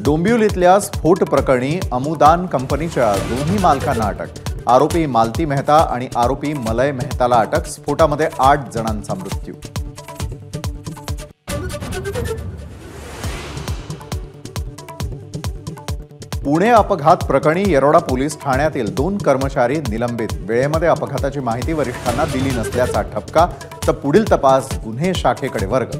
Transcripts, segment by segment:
डोंबिवलीतल्या स्फोट प्रकरणी अमुदान कंपनीच्या दोन्ही मालकांना अटक। आरोपी मालती मेहता आणि आरोपी मलय मेहताला अटक। स्फोटामध्ये 8 जणांचा मृत्यू। पुणे अपघात प्रकरणी येरोडा पोलीस ठाण्यातील 2 कर्मचारी निलंबित। वेळेमध्ये अपघाताची माहिती वरिष्ठांना दिली नसल्याचा ठपका, तर पुढील तपास गुन्हे शाखेकडे वर्ग।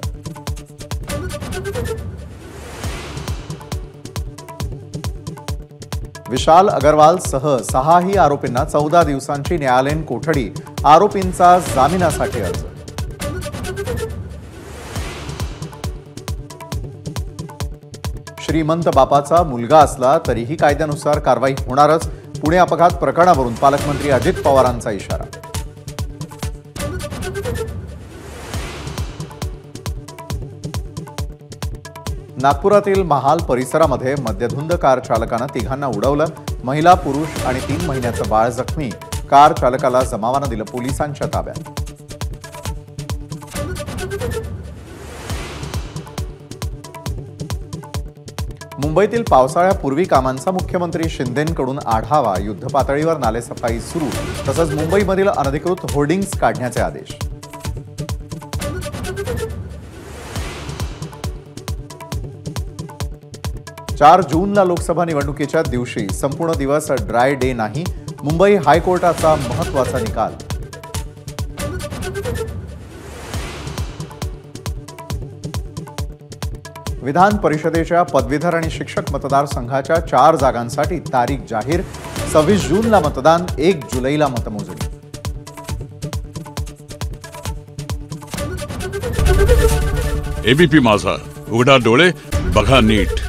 विशाल अग्रवाल सह 6 आरोपींना 14 दिवसांची न्यायालयीन कोठडी। आरोपींचा जामिनासाठी अर्ज। श्रीमंत बापाचा मुलगा असला तरीही कायद्यानुसार कारवाई होणारच। पुणे अपघात प्रकरणावरून पालकमंत्री अजित पवारांचा इशारा। नागपुरातील महाल परिसरामध्ये मद्यधुंद कार चालकानं 3घांना उडवलं। महिला, पुरुष आणि 3 महिन्याचं बाळ जखमी। कार चालकाला जमावानं दिलं पोलिसांच्या ताब्यात। मुंबईतील पावसाळ्यापूर्वी कामांचा मुख्यमंत्री शिंदेंकडून आढावा। युद्धपातळीवर नालेसफाई सुरू, तसंच मुंबईमधील अनधिकृत होर्डिंग्स काढण्याचे आदेश। 4 जूनला लोकसभा निवडणुकीच्या दिवशी संपूर्ण दिवस ड्राय डे नाही। मुंबई हायकोर्टाचा महत्त्वाचा निकाल। विधान परिषदेच्या पदवीधर आणि शिक्षक मतदारसंघाच्या 4 जागांसाठी तारीख जाहीर। 26 जूनला मतदान, 1 जुलैला मतमोजणी। एबीपी माझा, उघडा डोळे बघा नीट।